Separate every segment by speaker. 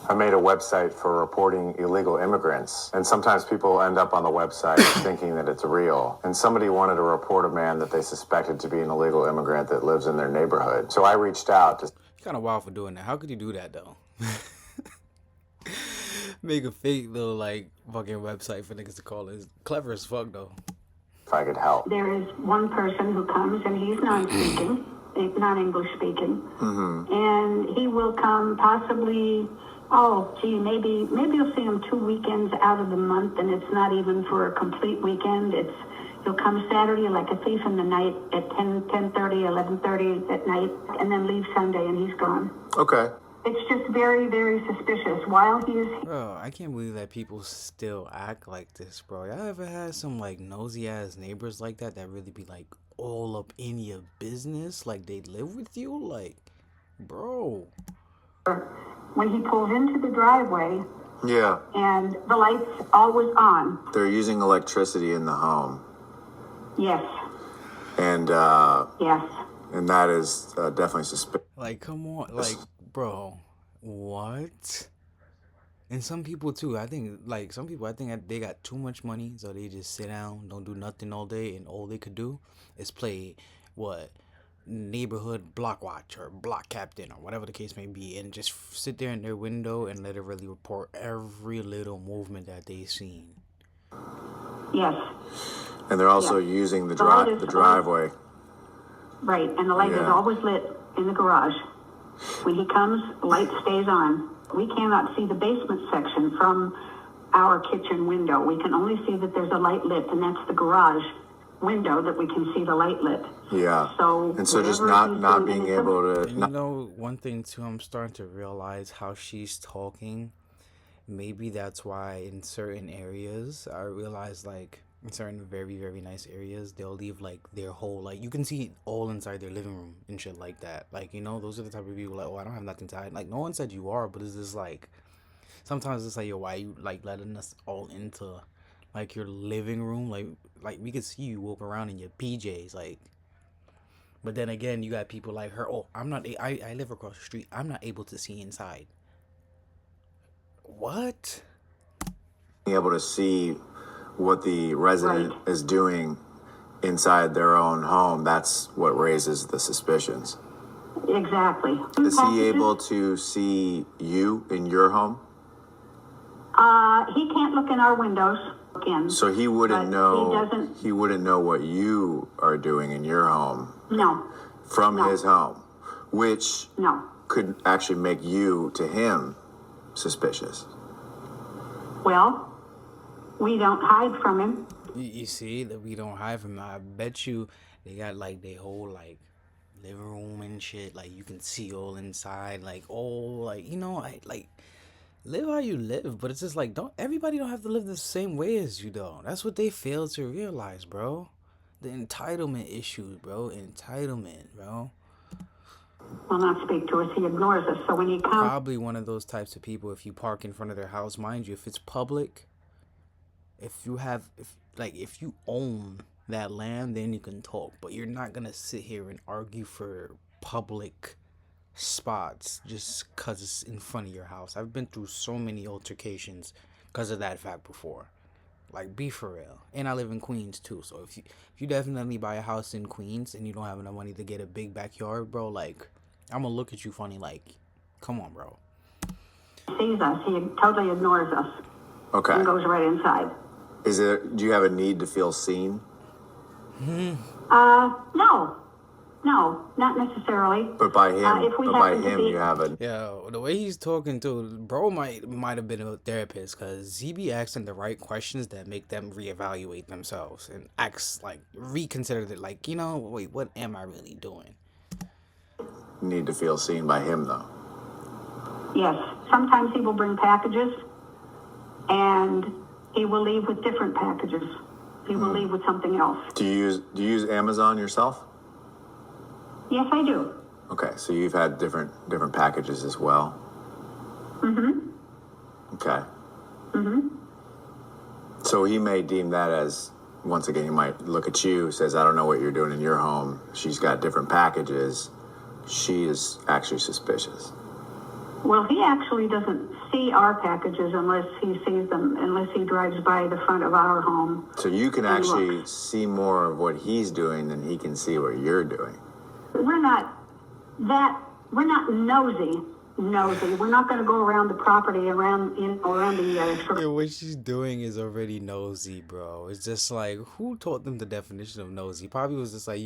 Speaker 1: I made a website for reporting illegal immigrants, and sometimes people end up on the website thinking that it's real. And somebody wanted to report a man that they suspected to be an illegal immigrant that lives in their neighborhood. So I reached out to...
Speaker 2: Kind of wild for doing that. How could you do that though? Make a fake little like fucking website for niggas to call it. Clever as fuck though.
Speaker 1: If I could help.
Speaker 3: There is one person who comes and he's non-speaking, non-English speaking, and he will come possibly. Oh, gee, maybe you'll see him 2 weekends out of the month, and it's not even for a complete weekend. He'll come Saturday like a thief in the night at 10:30, 11:30 at night, and then leave Sunday, and he's gone.
Speaker 1: Okay.
Speaker 3: It's just very, very suspicious. While he's...
Speaker 2: Bro, I can't believe that people still act like this, bro. Y'all ever had some like nosy ass neighbors like that really be like all up in your business? Like they live with you? Like, bro.
Speaker 3: When he pulls into the driveway,
Speaker 1: Yeah.
Speaker 3: and the light's always on.
Speaker 1: They're using electricity in the home.
Speaker 3: Yes.
Speaker 1: And
Speaker 3: Yes.
Speaker 1: and that is definitely suspicious.
Speaker 2: Like, come on. Like, bro. What? And some people too, I think that they got too much money, so they just sit down, don't do nothing all day, and all they could do is play neighborhood block watch or block captain or whatever the case may be, and just sit there in their window and let it really report every little movement that they seen.
Speaker 3: Yes.
Speaker 1: And they're also using the driveway.
Speaker 3: Right, and the light is always lit in the garage. When he comes, the light stays on. We cannot see the basement section from our kitchen window. We can only see that there's a light lit, and that's the garage window that we can see the light lit.
Speaker 1: Yeah.
Speaker 3: So
Speaker 1: just not being able to...
Speaker 2: You know, one thing too, I'm starting to realize how she's talking. Maybe that's why in certain areas, I realize like in certain very, very nice areas, they'll leave like their whole, like you can see it all inside their living room and shit like that. Like, you know, those are the type of people like, oh, I don't have nothing to hide. Like, no one said you are, but it's just like, sometimes it's like, yo, why you like letting us all into like your living room? Like we could see you walk around in your PJs, like. But then again, you got people like her. Oh, I live across the street. I'm not able to see inside. What?
Speaker 1: Being able to see what the resident is doing inside their own home, that's what raises the suspicions.
Speaker 3: Exactly.
Speaker 1: Is he able to see you in your home?
Speaker 3: He can't look in our windows. Again.
Speaker 1: So he wouldn't know.
Speaker 3: He
Speaker 1: wouldn't know what you are doing in your home.
Speaker 3: No.
Speaker 1: From his home, which
Speaker 3: No.
Speaker 1: could actually make you to him suspicious.
Speaker 3: Well, we don't hide from him.
Speaker 2: You see that we don't hide from him. I bet you they got like their whole like living room and shit. Like you can see all inside. Like you know, like live how you live. But it's just like everybody don't have to live the same way as you though. That's what they fail to realize, bro. The entitlement issues, bro. Entitlement, bro.
Speaker 3: Will not speak to us. He ignores us. So when he comes,
Speaker 2: probably one of those types of people. If you park in front of their house, mind you, if it's public, if you own that land, then you can talk. But you're not gonna sit here and argue for public spots just cause it's in front of your house. I've been through so many altercations because of that fact before. Like, be for real. And I live in Queens too, so if you definitely buy a house in Queens and you don't have enough money to get a big backyard, bro, like I'm gonna look at you funny. Like, come on, bro.
Speaker 3: Sees us, he totally ignores us.
Speaker 1: Okay.
Speaker 3: And goes right inside.
Speaker 1: Do you have a need to feel seen?
Speaker 3: No, not necessarily.
Speaker 1: But by him,
Speaker 3: you
Speaker 1: have a...
Speaker 2: Yeah, the way he's talking to, bro might have been a therapist, because he be asking the right questions that make them reevaluate themselves and reconsider it, like, you know, wait, what am I really doing?
Speaker 1: Need to feel seen by him, though.
Speaker 3: Yes, sometimes he will bring packages, and he will leave with different packages. He will leave with something else.
Speaker 1: Do you use Amazon yourself?
Speaker 3: Yes, I do.
Speaker 1: Okay, so you've had different packages as well. Okay. So he may deem that as, once again, he might look at you, says, I don't know what you're doing in your home. She's got different packages. She is actually suspicious.
Speaker 3: Well, he actually doesn't see our packages unless he sees them, unless he drives by the front of our home.
Speaker 1: So you can
Speaker 3: And
Speaker 1: actually
Speaker 3: looks.
Speaker 1: see more of what he's doing than he can see what you're doing.
Speaker 3: We're not nosy. We're not going to go around the property, around the.
Speaker 2: Yeah, what she's doing is already nosy, bro. It's just like, who taught them the definition of nosy? Probably was just like,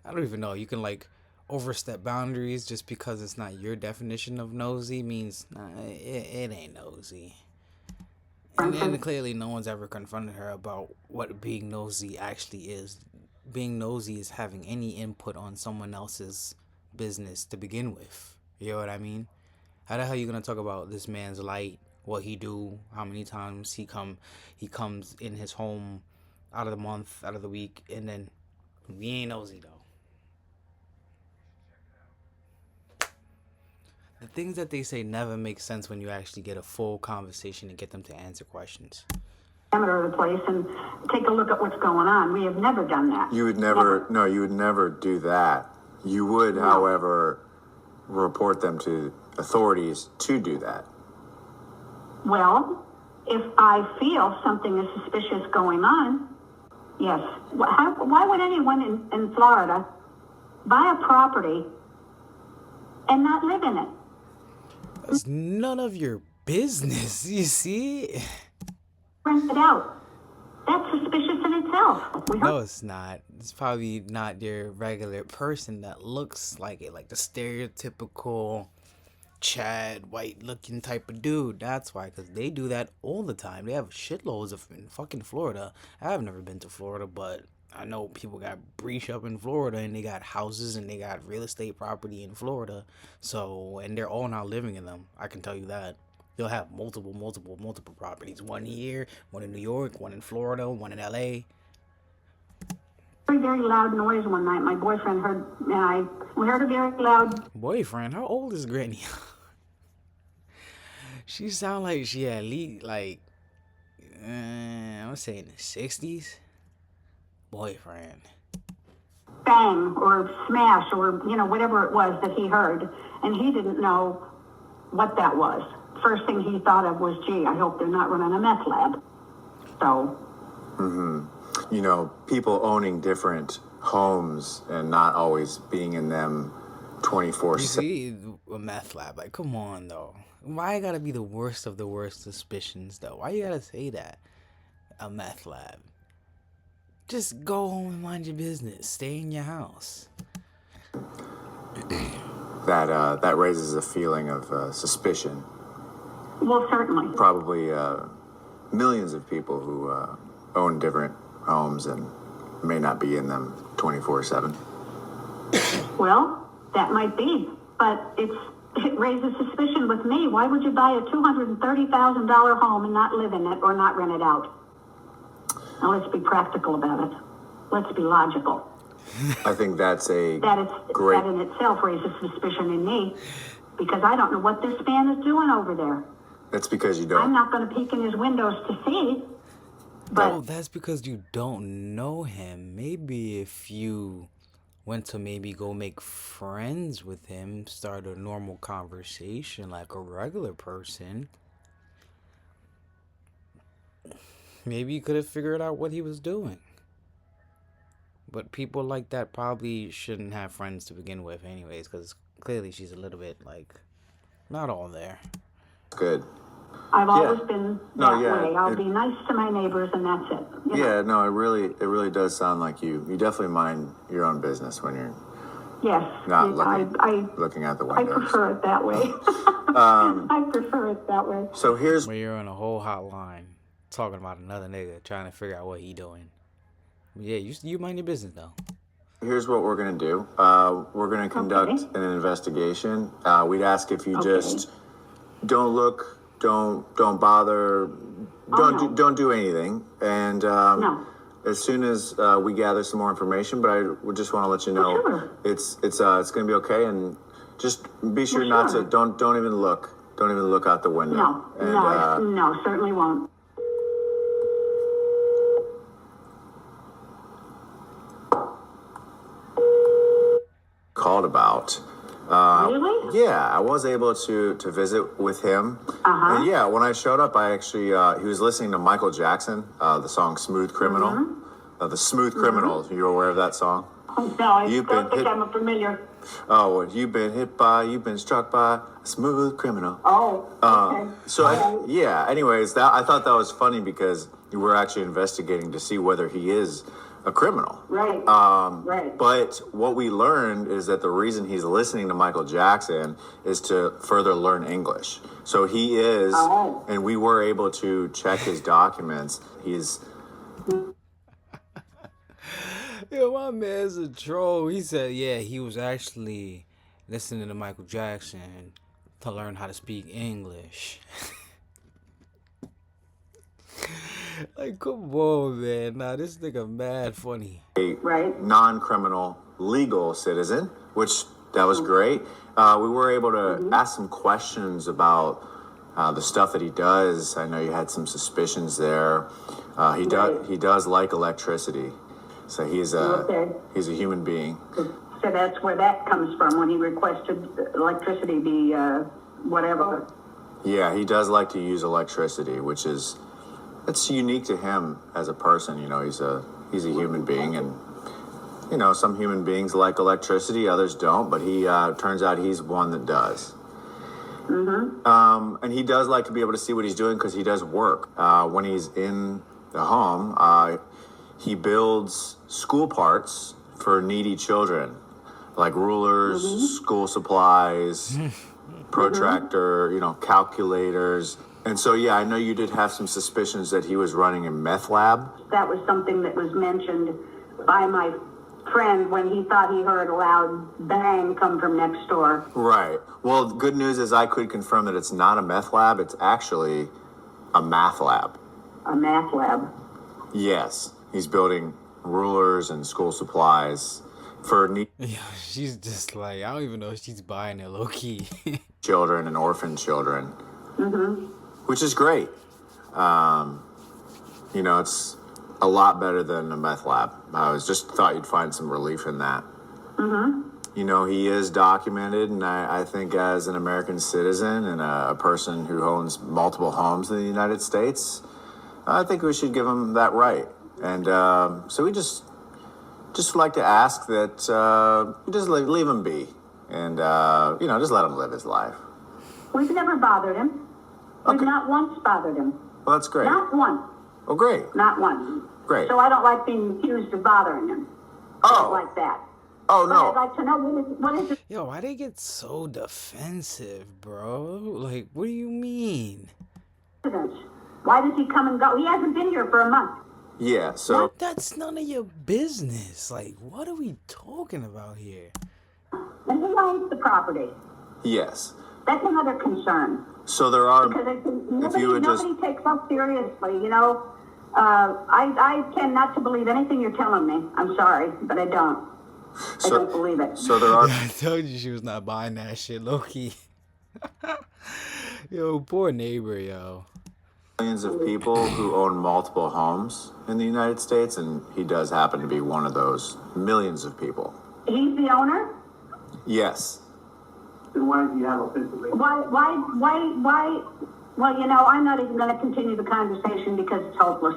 Speaker 2: I don't even know, you can like overstep boundaries just because it's not your definition of nosy means, nah, it ain't nosy. And clearly no one's ever confronted her about what being nosy actually is. Being nosy is having any input on someone else's business to begin with. You know what I mean? How the hell you gonna talk about this man's light, what he do, how many times he comes in his home out of the month, out of the week, and then we ain't nosy though. The things that they say never make sense when you actually get a full conversation and get them to answer questions.
Speaker 3: Of the place and take a look at what's going on. We have never done that.
Speaker 1: You would never, no, you would never do that. You would, however, report them to authorities to do that.
Speaker 3: Well, if I feel something is suspicious going on, yes. Why would anyone in Florida buy a property and not live in it?
Speaker 2: That's none of your business, you see?
Speaker 3: Rent it out. That's suspicious in itself.
Speaker 2: No, it's not. It's probably not your regular person that looks like it, like the stereotypical Chad, white-looking type of dude. That's why, because they do that all the time. They have shitloads of in fucking Florida. I've never been to Florida, but I know people got breach up in Florida, and they got houses, and they got real estate property in Florida. So, and they're all not living in them. I can tell you that. They'll have multiple properties. One here, one in New York, one in Florida, one in LA.
Speaker 3: Very, very loud noise one night. My boyfriend heard, and we heard a very loud.
Speaker 2: Boyfriend? How old is Granny? She sound like she at least like, I would say in the 60s. Boyfriend.
Speaker 3: Bang or smash or whatever it was that he heard, and he didn't know what that was. First thing he thought of was, gee, I hope they're not running a meth lab. So.
Speaker 1: You know, people owning different homes and not always being in them 24/7.
Speaker 2: You see, a meth lab, like, come on, though. Why gotta be the worst of the worst suspicions, though? Why you gotta say that? A meth lab. Just go home and mind your business. Stay in your house.
Speaker 1: That raises a feeling of suspicion.
Speaker 3: Well, certainly.
Speaker 1: Probably millions of people who own different homes and may not be in them 24/7.
Speaker 3: Well, that might be, but it raises suspicion with me. Why would you buy a $230,000 home and not live in it or not rent it out? Now let's be practical about it. Let's be logical.
Speaker 1: I think that's a
Speaker 3: That
Speaker 1: great.
Speaker 3: in itself raises suspicion in me because I don't know what this man is doing over there.
Speaker 1: That's because you
Speaker 3: I'm
Speaker 1: don't.
Speaker 3: not going to peek in his windows to see. But
Speaker 2: No, that's because you don't know him. Maybe if you went to maybe go make friends with him, start a normal conversation like a regular person, maybe you could have figured out what he was doing. But people like that probably shouldn't have friends to begin with anyways, because clearly she's a little bit like not all there.
Speaker 1: Good.
Speaker 3: I've always been that
Speaker 1: yeah,
Speaker 3: way. I'll be nice to my neighbors and that's it. You know?
Speaker 1: Yeah, no, it really does sound like you definitely mind your own business when you're
Speaker 3: Yes.
Speaker 1: not
Speaker 3: I
Speaker 1: looking out the
Speaker 3: I
Speaker 1: windows.
Speaker 3: prefer it that way. I prefer it that way.
Speaker 1: So here's
Speaker 2: Where you're on a whole hotline talking about another nigga trying to figure out what he doing. Yeah, you mind your business though.
Speaker 1: here's what we're gonna do. We're gonna conduct an investigation. We'd ask if you just don't look, don't bother, don't do anything, and
Speaker 3: No.
Speaker 1: as soon as we gather some more information. But I would just want to let you know
Speaker 3: Sure.
Speaker 1: it's gonna be okay, and just be sure
Speaker 3: Well,
Speaker 1: not
Speaker 3: sure.
Speaker 1: to don't even look out the window.
Speaker 3: No,
Speaker 1: And,
Speaker 3: no, certainly won't.
Speaker 1: called about.
Speaker 3: Really?
Speaker 1: Yeah, I was able to visit with him.
Speaker 3: Uh-huh.
Speaker 1: And yeah, when I showed up, I actually he was listening to Michael Jackson, the song "Smooth Criminal." The "Smooth Criminal." You're aware of that song?
Speaker 3: No, I
Speaker 1: You've
Speaker 3: don't
Speaker 1: been
Speaker 3: think
Speaker 1: hit-
Speaker 3: I'm familiar.
Speaker 1: Oh, well, you've been struck by a smooth criminal.
Speaker 3: Oh, okay.
Speaker 1: So
Speaker 3: All right.
Speaker 1: yeah. Anyways, that I thought that was funny because we're actually investigating to see whether he is a criminal.
Speaker 3: Right. Right.
Speaker 1: But what we learned is that the reason he's listening to Michael Jackson is to further learn English. So he is,
Speaker 3: Oh.
Speaker 1: and we were able to check his documents. He's
Speaker 2: Yo, my man's a troll. He said, yeah, he was actually listening to Michael Jackson to learn how to speak English. Like, come on, man. Nah, this nigga mad funny.
Speaker 1: a
Speaker 3: Right.
Speaker 1: non-criminal legal citizen, which that was great. We were able to ask some questions about the stuff that he does. I know you had some suspicions there. He does like electricity, so he's
Speaker 3: Okay.
Speaker 1: a human being.
Speaker 3: So that's where that comes from when he requested electricity be whatever.
Speaker 1: Yeah, he does like to use electricity, which is it's unique to him as a person. You know, he's a human being, and you know, some human beings like electricity, others don't. But he turns out he's one that does. And he does like to be able to see what he's doing because he does work. When he's in the home, he builds school parts for needy children, like rulers, school supplies, protractor, you know, calculators. And so, yeah, I know you did have some suspicions that he was running a meth lab.
Speaker 3: That was something that was mentioned by my friend when he thought he heard a loud bang come from next door.
Speaker 1: Right. Well, good news is I could confirm that it's not a meth lab. It's actually a math lab.
Speaker 3: A math lab.
Speaker 1: Yes. He's building rulers and school supplies for needy
Speaker 2: Yeah, she's just like, I don't even know if she's buying it low key.
Speaker 1: children and orphan children, which is great. You know, it's a lot better than a meth lab. I was just thought you'd find some relief in that. You know, he is documented, and I think as an American citizen and a person who owns multiple homes in the United States, I think we should give him that right. And so we just like to ask that just leave him be, and you know, just let him live his life.
Speaker 3: We've never bothered him. We've
Speaker 1: Okay.
Speaker 3: not once bothered him.
Speaker 1: Well, that's great.
Speaker 3: Not once.
Speaker 1: Oh, great.
Speaker 3: Not once.
Speaker 1: Great.
Speaker 3: So I don't like being accused of bothering him.
Speaker 1: Oh.
Speaker 3: Like that.
Speaker 1: Oh
Speaker 3: But I'd
Speaker 1: no.
Speaker 3: like to know what is it?
Speaker 2: Yo, why they get so defensive, bro? Like, what do you mean?
Speaker 3: Why does he come and go? He hasn't been here for a month.
Speaker 1: Yeah. So
Speaker 2: That's none of your business. Like, what are we talking about here?
Speaker 3: And he owns the property.
Speaker 1: yes.
Speaker 3: That's another concern.
Speaker 1: So there are.
Speaker 3: Because I think
Speaker 1: If you would just.
Speaker 3: nobody takes us seriously, you know. I tend not to believe anything you're telling me. I'm sorry, but I don't. I don't
Speaker 1: So,
Speaker 3: believe it.
Speaker 1: so there are.
Speaker 2: I told you she was not buying that shit, Loki. Yo, poor neighbor, yo.
Speaker 1: Millions of people who own multiple homes in the United States, and he does happen to be one of those millions of people.
Speaker 3: He's the owner?
Speaker 1: Yes.
Speaker 4: Then why do you have offensively?
Speaker 3: Why? Well, you know, I'm not even going to continue the conversation because it's hopeless.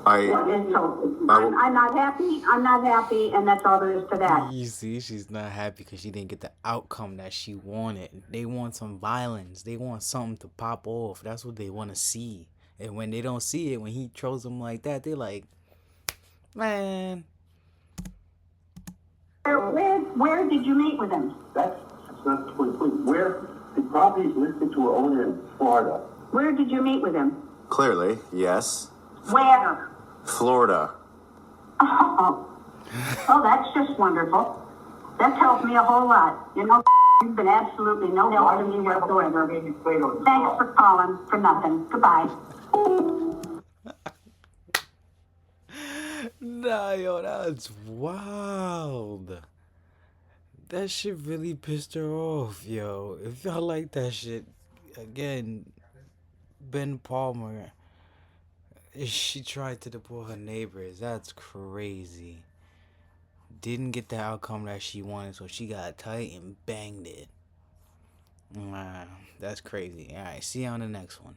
Speaker 3: It's hopeless. I'm not happy. I'm not happy, and that's all there is to that.
Speaker 2: You see, she's not happy because she didn't get the outcome that she wanted. They want some violence. They want something to pop off. That's what they want to see. And when they don't see it, when he trolls them like that, they're like, man.
Speaker 3: Where did you meet with him?
Speaker 4: That's not the point. Where the property is listed to an owner in Florida.
Speaker 3: Where did you meet with him?
Speaker 1: Clearly, yes.
Speaker 3: Where?
Speaker 1: Florida.
Speaker 3: Oh, that's just wonderful. That tells me a whole lot. You know, you've been absolutely no help to me whatsoever. Thanks for calling for nothing. Goodbye.
Speaker 2: Nah, yo, that's wild. That shit really pissed her off, yo. If y'all like that shit, again, Ben Palmer, she tried to deport her neighbors. That's crazy. didn't get the outcome that she wanted, so she got tight and banged it. That's crazy. All right, see you on the next one.